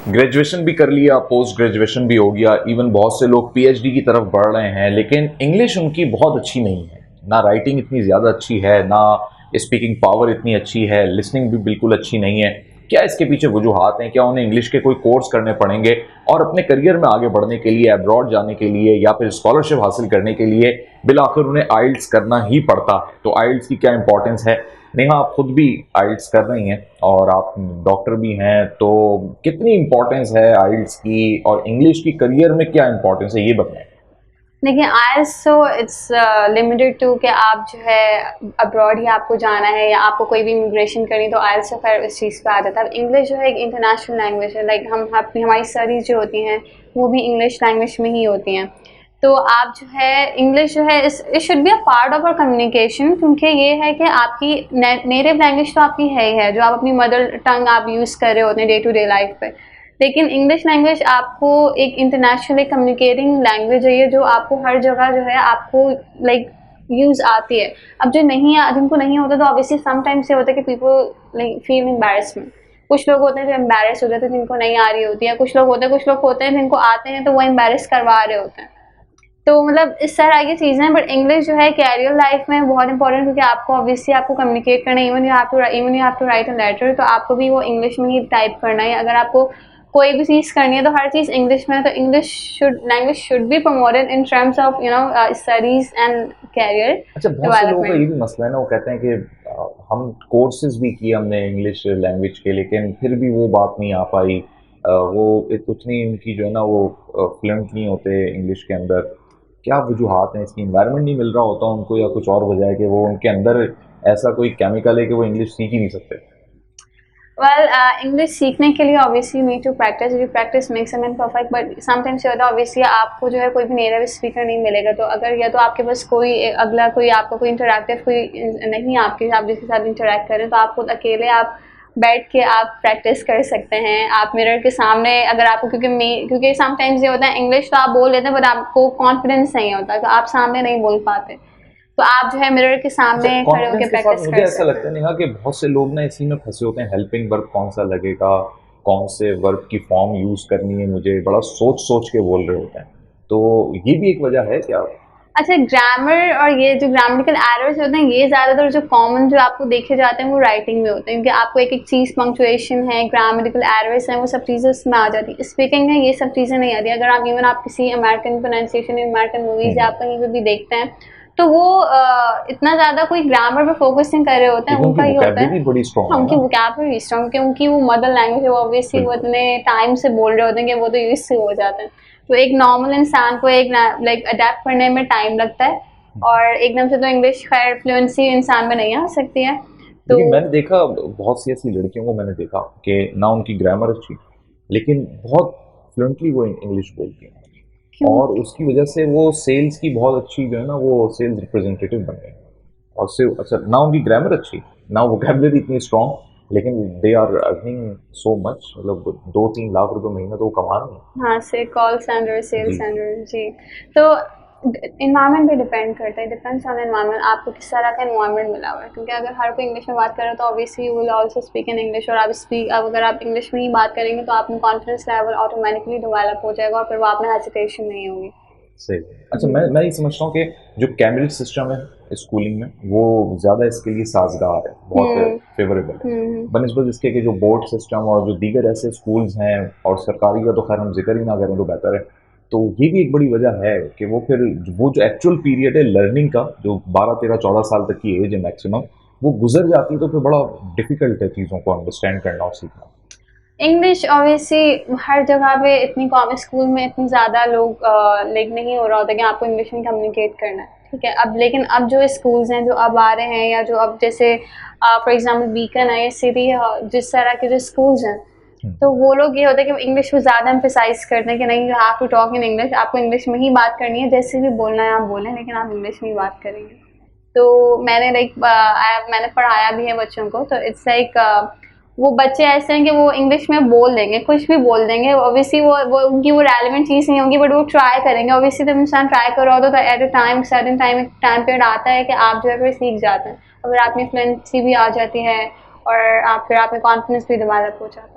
Graduation भी कर लिया, पोस्ट ग्रेजुएशन भी हो गया, इवन बहुत से लोग पीएचडी की तरफ बढ़ रहे हैं, लेकिन इंग्लिश उनकी बहुत अच्छी नहीं है। ना राइटिंग इतनी ज़्यादा अच्छी है, ना स्पीकिंग पावर इतनी अच्छी है, लिसनिंग भी बिल्कुल अच्छी नहीं है। क्या इसके पीछे वजूहात हैं? क्या उन्हें इंग्लिश के कोई कोर्स करने पड़ेंगे और अपने करियर में आगे बढ़ने के लिए, अब्रॉड जाने के लिए या फिर स्कॉलरशिप हासिल करने के लिए बिलाखिर उन्हें आइल्स करना ही पड़ता है? तो आइल्स की क्या इंपॉर्टेंस है? नेहा, आप खुद भी आइल्स कर रही हैं और आप डॉक्टर भी हैं, तो कितनी इंपॉर्टेंस है आइल्स की और इंग्लिश की करियर में क्या इंपॉर्टेंस है, ये बताएं। देखिए, आइल्स तो इट्स लिमिटेड टू कि आप जो है अब्रॉड ही आपको जाना है या आपको कोई भी इमिग्रेशन करनी, तो आइल्स तो खैर इस चीज़ पे आ जाता है। इंग्लिश जो है एक इंटरनेशनल लैंग्वेज है, लाइक हमारी स्टडीज़ जो होती हैं वो भी इंग्लिश लैंग्वेज में ही होती हैं। तो आप जो है इंग्लिश जो है it should be a part of our communication, क्योंकि ये है कि आपकी नेटिव लैंग्वेज तो आपकी है ही है, जो आप अपनी मदर टंग आप यूज़ कर रहे होते हैं डे टू डे लाइफ पे। लेकिन इंग्लिश लैंग्वेज आपको एक इंटरनेशनली कम्युनिकेटिंग लैंग्वेज है ये, जो आपको हर जगह जो है आपको लाइक यूज़ आती है। अब जो नहीं जिनको नहीं होता, तो ऑब्वियसली समटाइम्स ये होता है कि पीपल लाइक फील एम्बैरेसमेंट। कुछ लोग होते हैं जो एम्बैरेस हो जाते हैं जिनको नहीं आ रही होती है, कुछ लोग होते हैं जिनको आते हैं तो वो एम्बैरेस करवा रहे होते हैं। तो मतलब इस तरह की चीज़ें हैं। बट इंग्लिश जो है कैरियर लाइफ में बहुत इंपॉर्टेंट, क्योंकि आपको ऑब्वियसली आपको कम्युनिकेट करना है। Even you have to write a letter, तो आपको भी वो इंग्लिश में ही टाइप करना है। अगर आपको कोई भी चीज़ करनी है तो हर चीज़ इंग्लिश में है। तो language should be promoted in terms of studies and career. अच्छा, बहुत से लोगों का ये भी मसला है ना, वो कहते हैं कि हम कोर्सेज भी किए हमने इंग्लिश लैंग्वेज के, लेकिन फिर भी वो बात नहीं आ पाई। वो उतनी उनकी जो है ना वो फ्लुएंट नहीं होते इंग्लिश के अंदर। क्या वजूहात हैं इसकी? इन्वायरमेंट नहीं मिल रहा होता उनको या कुछ और वजह है कि वो उनके अंदर ऐसा कोई केमिकल है कि वो इंग्लिश सीख ही नहीं सकते? वेल, इंग्लिश सीखने के लिए obviously need to practise, you practice makes a man perfect. But sometimes ये होता है ऑब्वियसली आपको जो है कोई भी नेटिव स्पीकर नहीं मिलेगा, तो अगर या तो आपके पास कोई आपका कोई इंटरैक्टिव कोई नहीं, आप जिसके साथ इंटरैक्ट करें, तो आप खुद अकेले आप बैठ के आप प्रैक्टिस कर सकते हैं। आप मिरर के सामने अगर आपको, क्योंकि समटाइम्स ये होता है इंग्लिश तो आप बोल लेते हैं बट आपको कॉन्फिडेंस नहीं होता, तो आप सामने नहीं बोल पाते, तो आप जो है मिरर के सामने खड़े होकर प्रैक्टिस मुझे कर ऐसा सकते लगता है हैं। नेहा कि बहुत से लोग ना इसी में फंसे होते हैं, हेल्पिंग वर्ब कौन सा लगेगा, कौन से वर्ब की फॉर्म यूज करनी है, मुझे बड़ा सोच सोच के बोल रहे होते हैं। तो ये भी एक वजह है क्या? अच्छा, ग्रामर और ये जो ग्रामेटिकल एरर्स होते हैं, ये ज़्यादातर जो कॉमन जो आपको देखे जाते हैं वो राइटिंग में होते हैं, क्योंकि आपको एक एक चीज़ पंक्चुएशन है, ग्रामेटिकल एरर्स हैं, वो सब चीज़ें उसमें आ जाती हैं। स्पीकिंग में ये सब चीज़ें नहीं आती। अगर आप किसी अमेरिकन प्रोनाउंसिएशन, अमेरिकन मूवीज़ या आप कहीं पर भी देखते हैं, तो वो इतना ज़्यादा कोई ग्रामर पे फोकस नहीं कर रहे होते हैं। उनका ये होता है बड़ी स्ट्रॉन्ग है उनकी ना। वोकैबुलरी स्ट्रॉन्ग, क्योंकि उनकी वो मदर लैंग्वेज है, वो ऑब्वियसली वो इतने टाइम से बोल रहे होते हैं कि वो तो यूज से हो जाते हैं। तो एक नॉर्मल इंसान को एक लाइक अडेप्ट करने में टाइम लगता है, और एकदम से तो इंग्लिश खैर फ्लुएंसी इंसान में नहीं आ सकती है। तो लेकिन मैंने देखा बहुत सी ऐसी लड़कियों को, मैंने देखा कि ना उनकी ग्रामर अच्छी, लेकिन बहुत फ्लुएंटली वो इंग्लिश बोलती हैं, क्यों? और उसकी वजह से वो सेल्स की बहुत अच्छी जो है ना वो सेल्स रिप्रेजेंटेटिव बन गए। और से अच्छा, ना उनकी ग्रामर अच्छी, ना वोकैबुलरी इतनी स्ट्रॉन्ग, लेकिन they are earning so much, मतलब 2-3 लाख रुपए महीना तो वो कमा रहे हैं। हाँ, से कॉल सेंटर, सेल जी। सेंटर, जी। तो इन्वायरमेंट पे डिपेंड करता है, डिपेंड्स ऑन एनवायरनमेंट, आपको किस तरह का एनवायरनमेंट मिला हुआ है। क्योंकि अगर हर कोई इंग्लिश में बात कर रहा है तो obviously you will also speak in English, और अब अगर आप इंग्लिश में ही बात करेंगे तो आप में कॉन्फिडेंस लेवल ऑटोमेटिकली डेवलप हो जाएगा, और फिर वो आप में हेजिटेशन नहीं होगी। सही। अच्छा, मैं ये समझता हूँ कि जो कैम्ब्रिज सिस्टम है स्कूलिंग में, वो ज़्यादा इसके लिए साजगार है, बहुत फेवरेबल है बनस्बत इसके कि जो बोर्ड सिस्टम और जो दीगर ऐसे स्कूल्स हैं, और सरकारी का तो खैर हम जिक्र ही ना करें तो बेहतर है। तो ये भी एक बड़ी वजह है कि वो फिर वो जो एक्चुअल पीरियड है लर्निंग का, जो 12-13-14 साल तक की एज है मैक्सिमम, वो गुजर जाती है, तो फिर बड़ा डिफिकल्ट है चीज़ों को अंडरस्टैंड करना और सीखना। इंग्लिश ऑब्वियसली हर जगह पे इतनी कॉमन, स्कूल में इतनी ज़्यादा लोग लाइक नहीं हो रहा होता कि आपको इंग्लिश में कम्युनिकेट करना है, ठीक है। लेकिन अब जो स्कूल्स हैं जो अब आ रहे हैं, या जो अब जैसे फॉर एग्जांपल बीकन है, सिटी है, जिस तरह के जो स्कूल्स हैं, तो वो लोग ये होता है कि इंग्लिश को ज़्यादा एम्फेसाइज करते हैं कि नहीं, you have to talk in English, आपको इंग्लिश में ही बात करनी है, जैसे भी बोलना है आप बोलें, लेकिन आप इंग्लिश में ही बात करेंगे। तो मैंने पढ़ाया भी है बच्चों को, तो इट्स लाइक वो बच्चे ऐसे हैं कि वो इंग्लिश में बोल देंगे, कुछ भी बोल देंगे। ऑब्वियसली वो उनकी वो रेलेवेंट चीज़ नहीं होगी, बट वो ट्राई करेंगे। ऑब्वियसली जब इंसान ट्राई कर रहा होता है तो at a time certain time period आता है कि आप जो है फिर सीख जाते हैं, अगर आप में फ्लुएंसी भी आ जाती है, और फिर आप में कॉन्फिडेंस भी डेवलप हो जाता है।